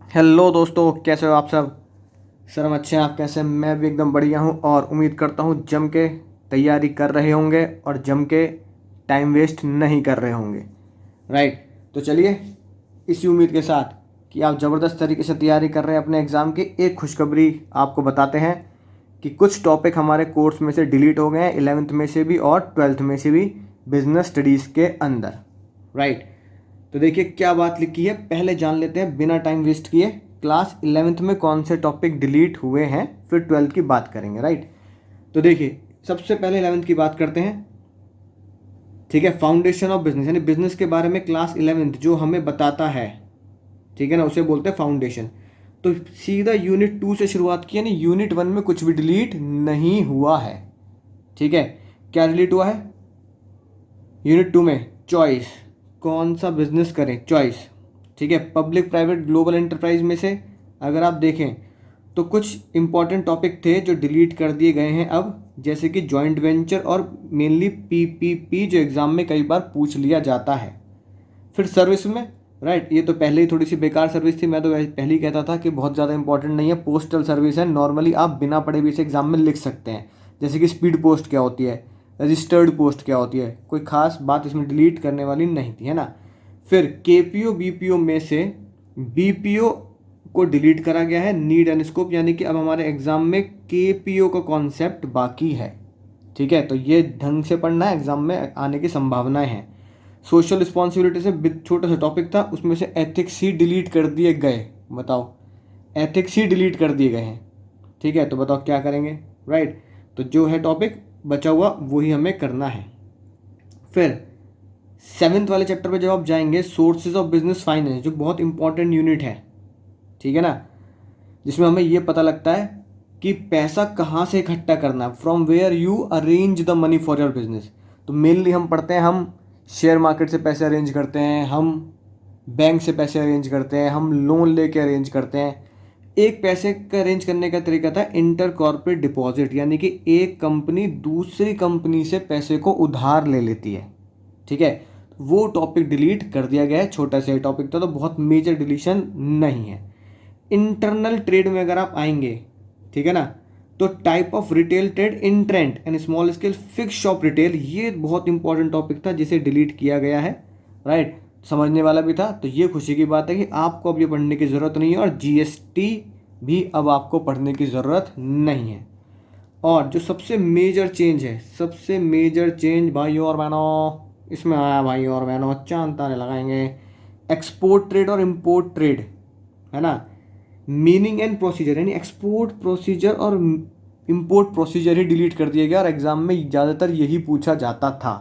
Hello दोस्तों, कैसे हो आप सब। सर हम अच्छे हैं, आप कैसे हैं? मैं भी एकदम बढ़िया हूँ और उम्मीद करता हूँ जम के तैयारी कर रहे होंगे और जम के टाइम वेस्ट नहीं कर रहे होंगे। राइट। तो चलिए, इसी उम्मीद के साथ कि आप ज़बरदस्त तरीके से तैयारी कर रहे हैं अपने एग्ज़ाम की, एक खुशखबरी आपको बताते हैं कि कुछ टॉपिक हमारे कोर्स में से डिलीट हो गए हैं, 11th में से भी और 12th में से भी, बिजनेस स्टडीज़ के अंदर। राइट। तो देखिए क्या बात लिखी है, पहले जान लेते हैं बिना टाइम वेस्ट किए क्लास 11th में कौन से टॉपिक डिलीट हुए हैं, फिर 12th की बात करेंगे। राइट। तो देखिए सबसे पहले 11th की बात करते हैं। ठीक है, फाउंडेशन ऑफ बिजनेस, यानी बिजनेस के बारे में क्लास 11th जो हमें बताता है, ठीक है ना, उसे बोलते हैं फाउंडेशन। तो सीधा यूनिट 2 से शुरुआत की, यानी यूनिट 1 में कुछ भी डिलीट नहीं हुआ है। ठीक है, क्या डिलीट हुआ है यूनिट 2 में? चॉइस, कौन सा बिजनेस करें, चॉइस। ठीक है, पब्लिक प्राइवेट ग्लोबल एंटरप्राइज में से अगर आप देखें तो कुछ इंपॉर्टेंट टॉपिक थे जो डिलीट कर दिए गए हैं अब, जैसे कि जॉइंट वेंचर और मेनली पीपीपी, जो एग्ज़ाम में कई बार पूछ लिया जाता है। फिर सर्विस में, राइट, ये तो पहले ही थोड़ी सी बेकार सर्विस थी, मैं तो पहले ही कहता था कि बहुत ज़्यादा इंपॉर्टेंट नहीं है। पोस्टल सर्विस है, नॉर्मली आप बिना पढ़े भी इसे एग्जाम में लिख सकते हैं, जैसे कि स्पीड पोस्ट क्या होती है, रजिस्टर्ड पोस्ट क्या होती है, कोई खास बात इसमें डिलीट करने वाली नहीं थी, है ना। फिर केपीओ बीपीओ में से बीपीओ को डिलीट करा गया है, नीड एंड स्कोप, यानी कि अब हमारे एग्जाम में केपीओ का कॉन्सेप्ट बाकी है। ठीक है, तो ये ढंग से पढ़ना है, एग्जाम में आने की संभावनाएं हैं। सोशल रिस्पॉन्सिबिलिटी से छोटा सा टॉपिक था, उसमें से एथिक्स ही डिलीट कर दिए गए। बताओ, एथिक्स ही डिलीट कर दिए गए हैं। ठीक है, तो बताओ क्या करेंगे। राइट। तो जो है टॉपिक बचा हुआ वही हमें करना है। फिर 7th वाले चैप्टर पे जब आप जाएंगे, सोर्सेज ऑफ बिजनेस फाइनेंस, जो बहुत इंपॉर्टेंट यूनिट है, ठीक है ना, जिसमें हमें ये पता लगता है कि पैसा कहाँ से इकट्ठा करना है, from where you arrange the money for your business. तो मेनली हम पढ़ते हैं, हम शेयर मार्केट से पैसे अरेंज करते हैं, हम बैंक से पैसे अरेंज करते हैं, हम लोन लेके अरेंज करते हैं। एक पैसे का अरेंज करने का तरीका था इंटर कॉर्पोरेट डिपॉजिट, यानी कि एक कंपनी दूसरी कंपनी से पैसे को उधार ले लेती है। ठीक है, वो टॉपिक डिलीट कर दिया गया है, छोटा सा टॉपिक था तो बहुत मेजर डिलीशन नहीं है। इंटरनल ट्रेड में अगर आप आएंगे, ठीक है ना, तो type of retail trade, itinerant and small scale fix shop retail, ये बहुत इंपॉर्टेंट टॉपिक था जिसे डिलीट किया गया है। राइट, समझने वाला भी था, तो ये खुशी की बात है कि आपको अब ये पढ़ने की ज़रूरत नहीं है, और जीएसटी भी अब आपको पढ़ने की ज़रूरत नहीं है। और जो सबसे मेजर चेंज है, सबसे मेजर चेंज भाइयों और बहनों इसमें आया, भाइयों और बहनों चांद तारे लगाएंगे, एक्सपोर्ट ट्रेड और इम्पोर्ट ट्रेड, है ना। मीनिंग एंड प्रोसीजर, यानी एक्सपोर्ट प्रोसीजर और इंपोर्ट प्रोसीजर ही डिलीट कर दिया गया, और एग्जाम में ज़्यादातर यही पूछा जाता था।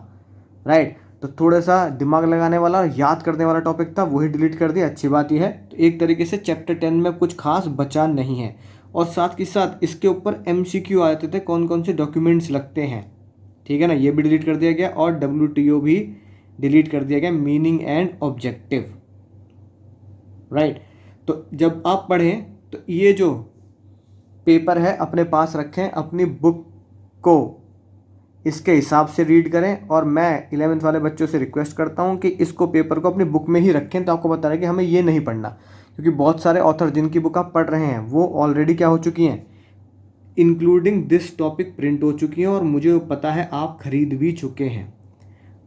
राइट। तो थोड़ा सा दिमाग लगाने वाला और याद करने वाला टॉपिक था, वही डिलीट कर दिया, अच्छी बात यह है। तो एक तरीके से चैप्टर 10 में कुछ खास बचा नहीं है। और साथ के साथ इसके ऊपर एमसीक्यू आ जाते थे, कौन कौन से डॉक्यूमेंट्स लगते हैं, ठीक है ना, ये भी डिलीट कर दिया गया, और डब्ल्यूटीओ भी डिलीट कर दिया गया, मीनिंग एंड ऑब्जेक्टिव। राइट। तो जब आप पढ़ें तो ये जो पेपर है अपने पास रखें, अपनी बुक को इसके हिसाब से रीड करें, और मैं 11th वाले बच्चों से रिक्वेस्ट करता हूँ कि इसको पेपर को अपनी बुक में ही रखें। तो आपको बता रहा है कि हमें ये नहीं पढ़ना, क्योंकि बहुत सारे ऑथर जिनकी बुक आप पढ़ रहे हैं वो ऑलरेडी क्या हो चुकी हैं, इंक्लूडिंग दिस टॉपिक प्रिंट हो चुकी हैं, और मुझे पता है आप खरीद भी चुके हैं।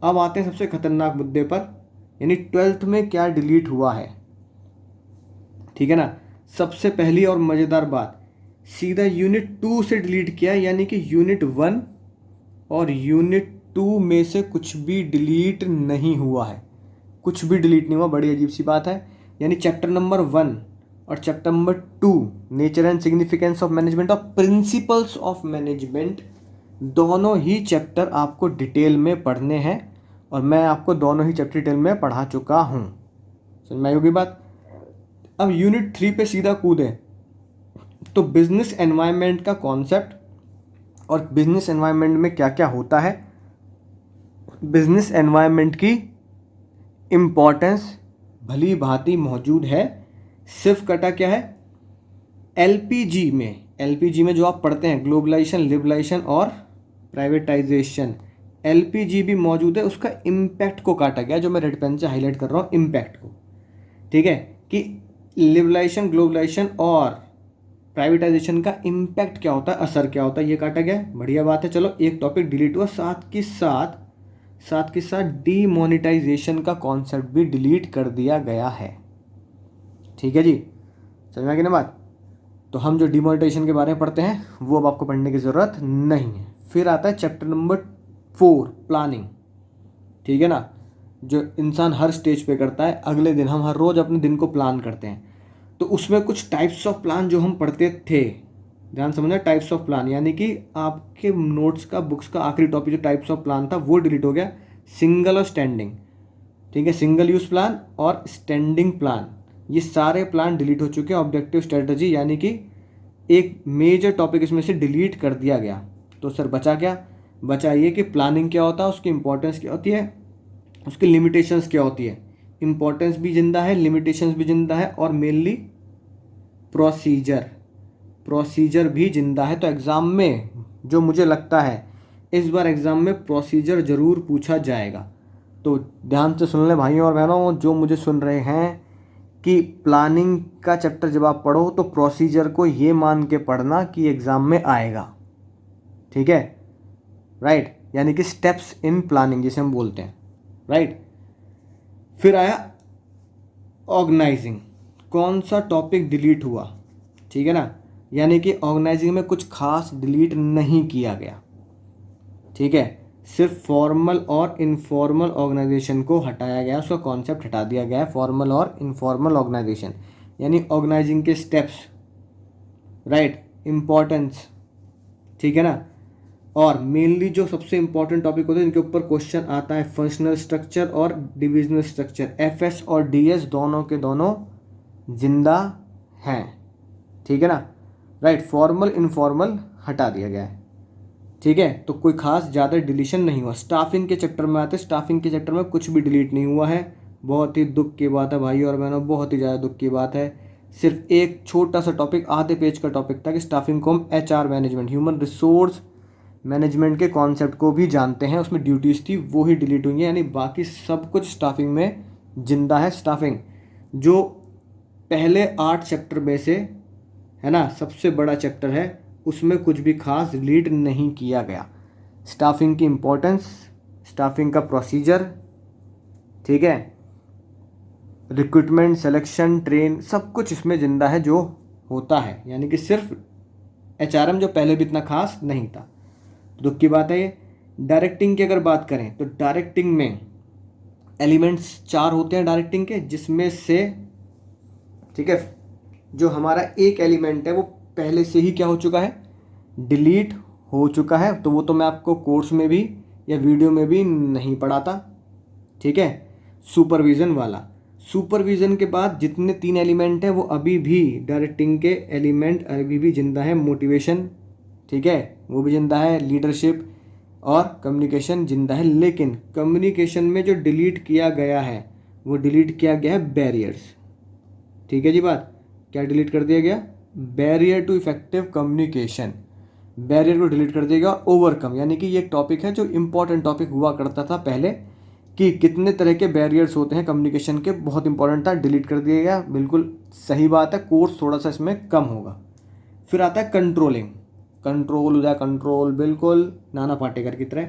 अब आते हैं सबसे खतरनाक मुद्दे पर, यानी 12th में क्या डिलीट हुआ है। ठीक है ना, सबसे पहली और मज़ेदार बात, सीधा यूनिट 2 से डिलीट किया, यानी कि यूनिट 1 और यूनिट 2 में से कुछ भी डिलीट नहीं हुआ है, कुछ भी डिलीट नहीं हुआ। बड़ी अजीब सी बात है, यानी चैप्टर नंबर 1 और chapter number 2, nature and significance of management और प्रिंसिपल्स ऑफ मैनेजमेंट, दोनों ही चैप्टर आपको डिटेल में पढ़ने हैं, और मैं आपको दोनों ही चैप्टर डिटेल में पढ़ा चुका हूँ। समझ में आई होगी बात। अब यूनिट 3 पे सीधा कूदें, तो बिजनेस एनवायरनमेंट का कॉन्सेप्ट, और बिजनेस एनवायरनमेंट में क्या क्या होता है, बिजनेस एनवायरनमेंट की इम्पोर्टेंस भली भांति मौजूद है। सिर्फ कटा क्या है, एलपीजी में, एलपीजी में जो आप पढ़ते हैं, ग्लोबलाइजेशन, लिबरलाइजेशन और प्राइवेटाइजेशन, एलपीजी भी मौजूद है, उसका इम्पैक्ट को काटा गया, जो मैं रेड पेन से हाईलाइट कर रहा हूँ, इम्पैक्ट को। ठीक है, कि लिबरलाइजेशन, ग्लोबलाइजेशन और प्राइवेटाइजेशन का इम्पैक्ट क्या होता है, असर क्या होता है, ये काटा गया है। बढ़िया बात है। चलो एक टॉपिक डिलीट हुआ, साथ के साथ डीमोनेटाइजेशन का कॉन्सेप्ट भी डिलीट कर दिया गया है। ठीक है जी, समझ में आ गई ना बात। तो हम जो डीमोनेटाइजेशन के बारे में पढ़ते हैं वो अब आपको पढ़ने की ज़रूरत नहीं है। फिर आता है चैप्टर नंबर 4, प्लानिंग। ठीक है ना, जो इंसान हर स्टेज पे करता है। अगले दिन हम हर रोज़ अपने दिन को प्लान करते हैं, तो उसमें कुछ टाइप्स ऑफ प्लान जो हम पढ़ते थे, ध्यान समझना, टाइप्स ऑफ प्लान, यानी कि आपके नोट्स का, बुक्स का आखिरी टॉपिक जो टाइप्स ऑफ प्लान था वो डिलीट हो गया। सिंगल और स्टैंडिंग, ठीक है, सिंगल यूज प्लान और स्टैंडिंग प्लान, ये सारे प्लान डिलीट हो चुके हैं। ऑब्जेक्टिव स्ट्रेटजी यानी कि एक मेजर टॉपिक इसमें से डिलीट कर दिया गया। तो सर बचा क्या? बचा ये कि प्लानिंग क्या होता है, उसकी इंपॉर्टेंस क्या होती है, उसकी लिमिटेशंस क्या होती है। इंपॉर्टेंस भी जिंदा है, लिमिटेशंस भी जिंदा है, और मेनली प्रोसीजर भी जिंदा है। तो एग्ज़ाम में जो मुझे लगता है इस बार एग्ज़ाम में प्रोसीजर ज़रूर पूछा जाएगा। तो ध्यान से सुन लें भाइयों और बहनों, जो मुझे सुन रहे हैं, कि प्लानिंग का चैप्टर जब आप पढ़ो तो प्रोसीजर को ये मान के पढ़ना कि एग्ज़ाम में आएगा। ठीक है, राइट, यानी कि स्टेप्स इन प्लानिंग जिसे हम बोलते हैं, राइट। फिर आया ऑर्गेनाइजिंग। कौन सा टॉपिक डिलीट हुआ? ठीक है ना, यानी कि ऑर्गेनाइजिंग में कुछ खास डिलीट नहीं किया गया। ठीक है, सिर्फ फॉर्मल और इनफॉर्मल ऑर्गेनाइजेशन को हटाया गया, उसका कॉन्सेप्ट हटा दिया गया है, फॉर्मल और इनफॉर्मल ऑर्गेनाइजेशन, यानी ऑर्गेनाइजिंग के स्टेप्स, राइट, इम्पोर्टेंस। ठीक है ना, और मेनली जो सबसे इंपॉर्टेंट टॉपिक होते हैं इनके ऊपर क्वेश्चन आता है, फंक्शनल स्ट्रक्चर और डिविजनल स्ट्रक्चर। एफएस और डीएस दोनों के दोनों जिंदा हैं। ठीक है ना, राइट, फॉर्मल इनफॉर्मल हटा दिया गया है। ठीक है, तो कोई खास ज़्यादा डिलीशन नहीं हुआ। स्टाफिंग के चैप्टर में आते, स्टाफिंग के चैप्टर में कुछ भी डिलीट नहीं हुआ है। बहुत ही दुख की बात है भाई और बहनों, बहुत ही ज़्यादा दुख की बात है। सिर्फ एक छोटा सा टॉपिक, आधे पेज का टॉपिक था कि स्टाफिंग को हम HR management, human resource management के कॉन्सेप्ट को भी जानते हैं, उसमें ड्यूटीज़ थी वो ही डिलीट हुई हैं, यानी बाकी सब कुछ स्टाफिंग में जिंदा है। स्टाफिंग जो पहले 8 चैप्टर में से है ना सबसे बड़ा चैप्टर है, उसमें कुछ भी खास डिलीट नहीं किया गया। स्टाफिंग की इम्पोर्टेंस, स्टाफिंग का प्रोसीजर, ठीक है, रिक्रूटमेंट, सिलेक्शन, ट्रेन, सब कुछ इसमें जिंदा है जो होता है, यानी कि सिर्फ एचआरएम जो पहले भी इतना खास नहीं था। दुख की बात है ये। डायरेक्टिंग की अगर बात करें तो डायरेक्टिंग में एलिमेंट्स 4 होते हैं डायरेक्टिंग के, जिसमें से, ठीक है, जो हमारा एक एलिमेंट है वो पहले से ही क्या हो चुका है, डिलीट हो चुका है। तो वो तो मैं आपको कोर्स में भी या वीडियो में भी नहीं पढ़ाता। ठीक है, सुपरविज़न वाला। सुपरविज़न के बाद जितने 3 एलिमेंट हैं वो अभी भी डायरेक्टिंग के एलिमेंट अभी भी जिंदा है। मोटिवेशन, ठीक है, वो भी जिंदा है। लीडरशिप और कम्युनिकेशन जिंदा है। लेकिन कम्युनिकेशन में जो डिलीट किया गया है वो डिलीट किया गया है बैरियर्स। ठीक है जी बात, क्या डिलीट कर दिया गया? Barrier to effective communication, barrier को डिलीट कर दिया गया। और ओवरकम, यानी कि ये एक टॉपिक है जो इंपॉर्टेंट टॉपिक हुआ करता था पहले, कि कितने तरह के बैरियर्स होते हैं कम्युनिकेशन के, बहुत इंपॉर्टेंट था, डिलीट कर दिया गया। बिल्कुल सही बात है, कोर्स थोड़ा सा इसमें कम होगा। फिर आता है कंट्रोलिंग। कंट्रोल हो जाए, कंट्रोल बिल्कुल नाना पाटेकर की तरह।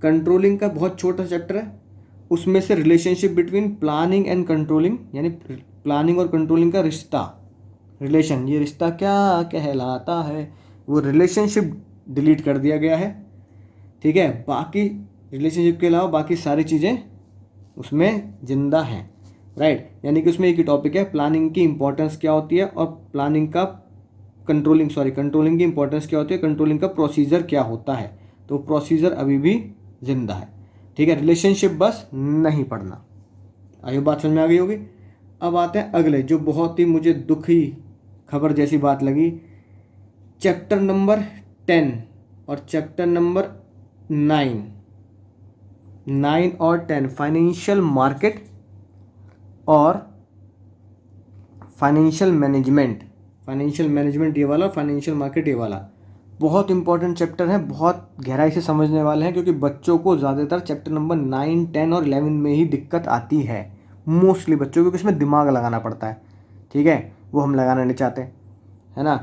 कंट्रोलिंग का बहुत छोटा चैप्टर है, उसमें से relationship between planning and controlling, यानी प्लानिंग और कंट्रोलिंग का रिश्ता, रिलेशन, ये रिश्ता क्या कहलाता है, वो रिलेशनशिप डिलीट कर दिया गया है। ठीक है, बाकी रिलेशनशिप के अलावा बाकी सारी चीज़ें उसमें जिंदा हैं, राइट। यानी कि उसमें एक ही टॉपिक है, प्लानिंग की इंपॉर्टेंस क्या होती है और प्लानिंग का कंट्रोलिंग की इंपॉर्टेंस क्या होती है, कंट्रोलिंग का प्रोसीजर क्या होता है। तो प्रोसीजर अभी भी जिंदा है। ठीक है, रिलेशनशिप बस नहीं पढ़ना। आइए बात समझ में आ गई होगी। अब आते हैं अगले, जो बहुत ही मुझे दुखी खबर जैसी बात लगी। चैप्टर नंबर 10 और चैप्टर नंबर 9 और 10, फाइनेंशियल मार्केट और फाइनेंशियल मैनेजमेंट ये वाला, फाइनेंशियल मार्केट ये वाला, बहुत इंपॉर्टेंट चैप्टर है, बहुत गहराई से समझने वाले हैं, क्योंकि बच्चों को ज़्यादातर चैप्टर नंबर 9, 10 और 11 में ही दिक्कत आती है, मोस्टली बच्चों को, क्योंकि इसमें दिमाग लगाना पड़ता है। ठीक है, वो हम लगाना नहीं चाहते, है ना।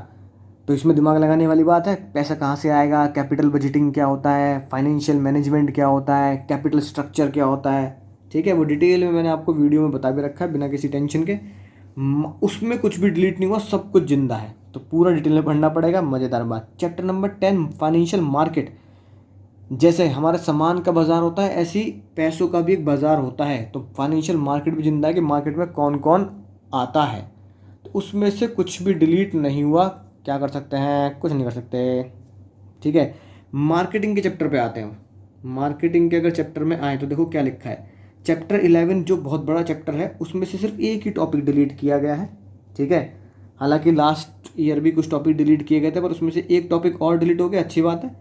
तो इसमें दिमाग लगाने वाली बात है, पैसा कहाँ से आएगा, कैपिटल बजटिंग क्या होता है, फाइनेंशियल मैनेजमेंट क्या होता है, कैपिटल स्ट्रक्चर क्या होता है, ठीक है, वो डिटेल में मैंने आपको वीडियो में बता भी रखा है बिना किसी टेंशन के। उसमें कुछ भी डिलीट नहीं हुआ, सब कुछ जिंदा है, तो पूरा डिटेल में पढ़ना पड़ेगा। मज़ेदार बात, चैप्टर नंबर 10 फाइनेंशियल मार्केट। जैसे हमारे सामान का बाजार होता है, ऐसी पैसों का भी एक बाजार होता है, तो फाइनेंशियल मार्केट भी जिंदा है कि मार्केट में कौन कौन आता है। तो उसमें से कुछ भी डिलीट नहीं हुआ, क्या कर सकते हैं, कुछ नहीं कर सकते, ठीक है। मार्केटिंग के चैप्टर पे आते हैं। मार्केटिंग के अगर चैप्टर में आए तो देखो क्या लिखा है। चैप्टर 11 जो बहुत बड़ा चैप्टर है, उसमें से सिर्फ एक ही टॉपिक डिलीट किया गया है, ठीक है। हालांकि लास्ट ईयर भी कुछ टॉपिक डिलीट किए गए थे, पर उसमें से एक टॉपिक और डिलीट हो गया, अच्छी बात है।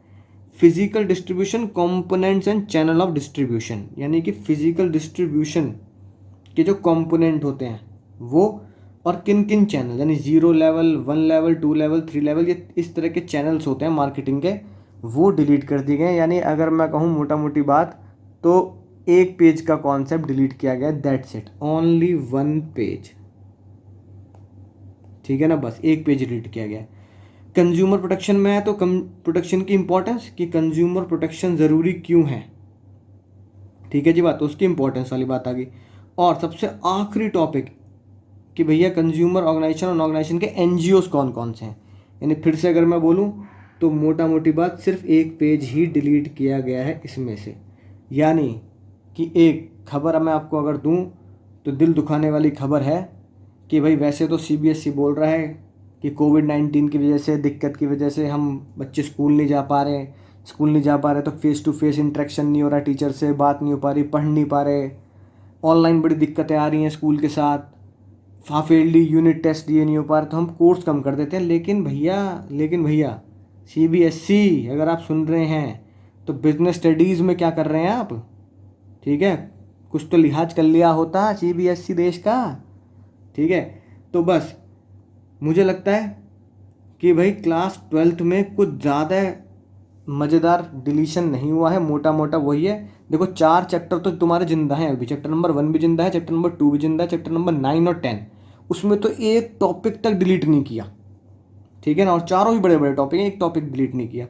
Physical distribution components and channel of distribution, यानी कि फिजिकल डिस्ट्रीब्यूशन के जो कंपोनेंट होते हैं वो, और किन किन चैनल, यानी 0 लेवल, 1 लेवल, 2 लेवल, 3 लेवल, ये इस तरह के चैनल्स होते हैं मार्केटिंग के, वो डिलीट कर दिए गए। यानी अगर मैं कहूँ मोटा मोटी बात, तो एक पेज का कॉन्सेप्ट डिलीट किया गया, दैट्स इट, ओनली 1 पेज, ठीक है ना, बस एक पेज डिलीट किया गया। कंज्यूमर प्रोटेक्शन में है तो प्रोटेक्शन की इंपॉर्टेंस, कि कंज्यूमर प्रोटेक्शन ज़रूरी क्यों है, ठीक है जी बात, तो उसकी इंपॉर्टेंस वाली बात आ गई। और सबसे आखिरी टॉपिक कि भैया कंज्यूमर ऑर्गेनाइजेशन और ऑर्गेनाइजेशन के एनजीओस कौन कौन से हैं। यानी फिर से अगर मैं बोलूँ तो मोटा मोटी बात, सिर्फ एक पेज ही डिलीट किया गया है इसमें से। यानी कि एक खबर मैं आपको अगर दूँ तो दिल दुखाने वाली खबर है कि भाई वैसे तो सीबीएसई बोल रहा है कि कोविड-19 की वजह से, दिक्कत की वजह से हम बच्चे स्कूल नहीं जा पा रहे, तो फेस टू फेस इंटरेक्शन नहीं हो रहा, टीचर से बात नहीं हो पा रही, पढ़ नहीं पा रहे, ऑनलाइन बड़ी दिक्कतें आ रही हैं स्कूल के साथ, हाफ ईयरली यूनिट टेस्ट दिए नहीं हो पा रहे, तो हम कोर्स कम कर देते हैं। लेकिन भैया सीबीएसई अगर आप सुन रहे हैं तो बिजनेस स्टडीज़ में क्या कर रहे हैं आप, ठीक है, कुछ तो लिहाज कर लिया होता सीबीएसई देश का, ठीक है। तो बस मुझे लगता है कि भाई क्लास 12th में कुछ ज़्यादा मज़ेदार डिलीशन नहीं हुआ है, मोटा मोटा वही है। देखो 4 चैप्टर तो तुम्हारे जिंदा हैं अभी, चैप्टर नंबर 1 भी जिंदा है, चैप्टर नंबर 2 भी जिंदा है, चैप्टर नंबर 9 और 10, उसमें तो एक टॉपिक तक डिलीट नहीं किया, ठीक है ना, और चारों ही बड़े बड़े टॉपिक हैं, एक टॉपिक डिलीट नहीं किया।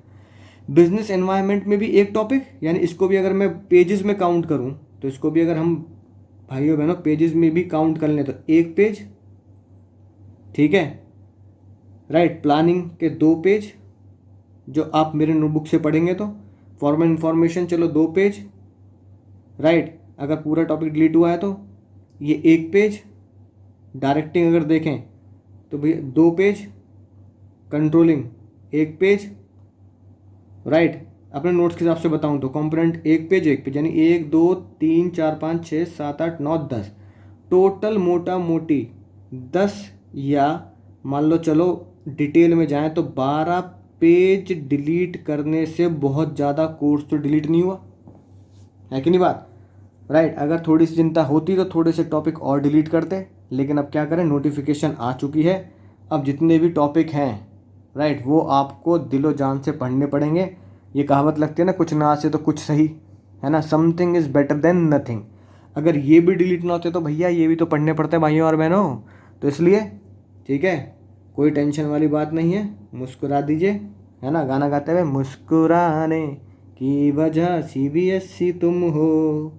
बिजनेस एनवायरनमेंट में भी एक टॉपिक, यानी इसको भी अगर मैं पेजेस में काउंट करूँ, तो इसको भी अगर हम भाइयों बहनों पेजेस में भी काउंट कर लें तो एक पेज, ठीक है, राइट। प्लानिंग के 2 पेज जो आप मेरे नोटबुक से पढ़ेंगे, तो फॉर्मल इंफॉर्मेशन चलो 2 पेज, राइट। अगर पूरा टॉपिक डिलीट हुआ है तो ये 1 पेज। डायरेक्टिंग अगर देखें तो भैया 2 पेज, कंट्रोलिंग 1 पेज, राइट। अपने नोट्स के हिसाब से बताऊं तो कंपोनेंट 1 पेज 1 पेज, यानी 1 2 3 4 5 6 7 8 9 10, टोटल मोटा मोटी 10, या मान लो चलो डिटेल में जाएं तो 12 पेज डिलीट करने से बहुत ज़्यादा कोर्स तो डिलीट नहीं हुआ है कि नहीं बात, राइट। अगर थोड़ी सी चिंता होती तो थोड़े से टॉपिक और डिलीट करते, लेकिन अब क्या करें, नोटिफिकेशन आ चुकी है, अब जितने भी टॉपिक हैं, राइट, वो आपको दिलो जान से पढ़ने पड़ेंगे। ये कहावत लगती है ना, कुछ ना से तो कुछ सही, है ना, something is better than nothing. अगर ये भी डिलीट ना होते तो भैया ये भी तो पढ़ने पड़ते हैं भाइयों और बहनों, तो इसलिए ठीक है, कोई टेंशन वाली बात नहीं है, मुस्कुरा दीजिए, है ना, गाना गाते हुए, मुस्कुराने की वजह सीबीएसई तुम हो,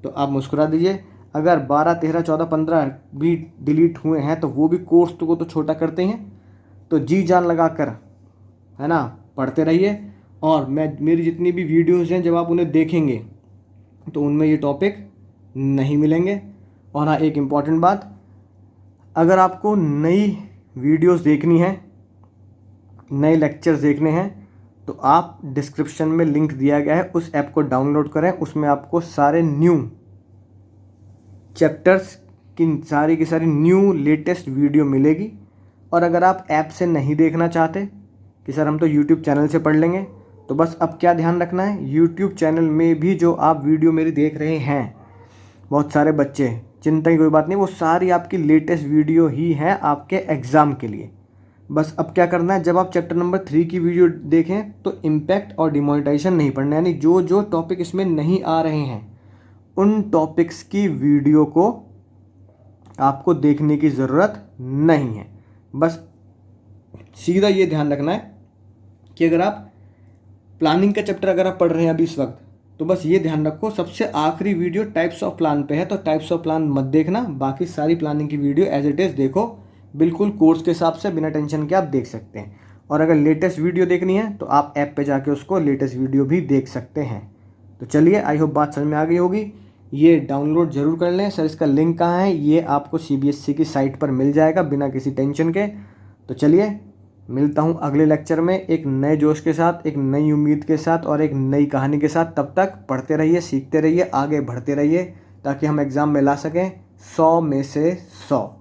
तो आप मुस्कुरा दीजिए। अगर 12 13 14 15 भी डिलीट हुए हैं तो वो भी कोर्स को तो छोटा करते हैं, तो जी जान लगा कर, है ना, पढ़ते रहिए। और मेरी जितनी भी वीडियोज़ हैं, जब आप उन्हें देखेंगे तो उनमें ये टॉपिक नहीं मिलेंगे। और हाँ, एक इम्पॉर्टेंट बात, अगर आपको नई वीडियोस देखनी है, नए लेक्चर्स देखने हैं, तो आप डिस्क्रिप्शन में लिंक दिया गया है, उस ऐप को डाउनलोड करें, उसमें आपको सारे न्यू चैप्टर्स की सारी न्यू लेटेस्ट वीडियो मिलेगी। और अगर आप ऐप से नहीं देखना चाहते कि सर हम तो यूट्यूब चैनल से पढ़ लेंगे, तो बस अब क्या ध्यान रखना है, यूट्यूब चैनल में भी जो आप वीडियो मेरी देख रहे हैं, बहुत सारे बच्चे, चिंता की कोई बात नहीं, वो सारी आपकी लेटेस्ट वीडियो ही है आपके एग्ज़ाम के लिए। बस अब क्या करना है, जब आप चैप्टर नंबर 3 की वीडियो देखें तो इम्पैक्ट और डिमोनेटाइजेशन नहीं पढ़ना, यानी जो जो टॉपिक इसमें नहीं आ रहे हैं उन टॉपिक्स की वीडियो को आपको देखने की ज़रूरत नहीं है। बस सीधा ये ध्यान रखना है कि अगर आप प्लानिंग का चैप्टर अगर आप पढ़ रहे हैं अभी इस वक्त, तो बस ये ध्यान रखो सबसे आखिरी वीडियो टाइप्स ऑफ प्लान पे है, तो टाइप्स ऑफ प्लान मत देखना, बाकी सारी प्लानिंग की वीडियो एज इट इज़ देखो, बिल्कुल कोर्स के हिसाब से बिना टेंशन के आप देख सकते हैं। और अगर लेटेस्ट वीडियो देखनी है तो आप ऐप पे जाके उसको लेटेस्ट वीडियो भी देख सकते हैं। तो चलिए, आई होप बात समझ में आ गई होगी। ये डाउनलोड ज़रूर कर लें। सर इसका लिंक कहाँ है? ये आपको CBSE की साइट पर मिल जाएगा बिना किसी टेंशन के। तो चलिए, मिलता हूँ अगले लेक्चर में एक नए जोश के साथ, एक नई उम्मीद के साथ और एक नई कहानी के साथ। तब तक पढ़ते रहिए, सीखते रहिए, आगे बढ़ते रहिए, ताकि हम एग्ज़ाम में ला सकें 100 में से 100।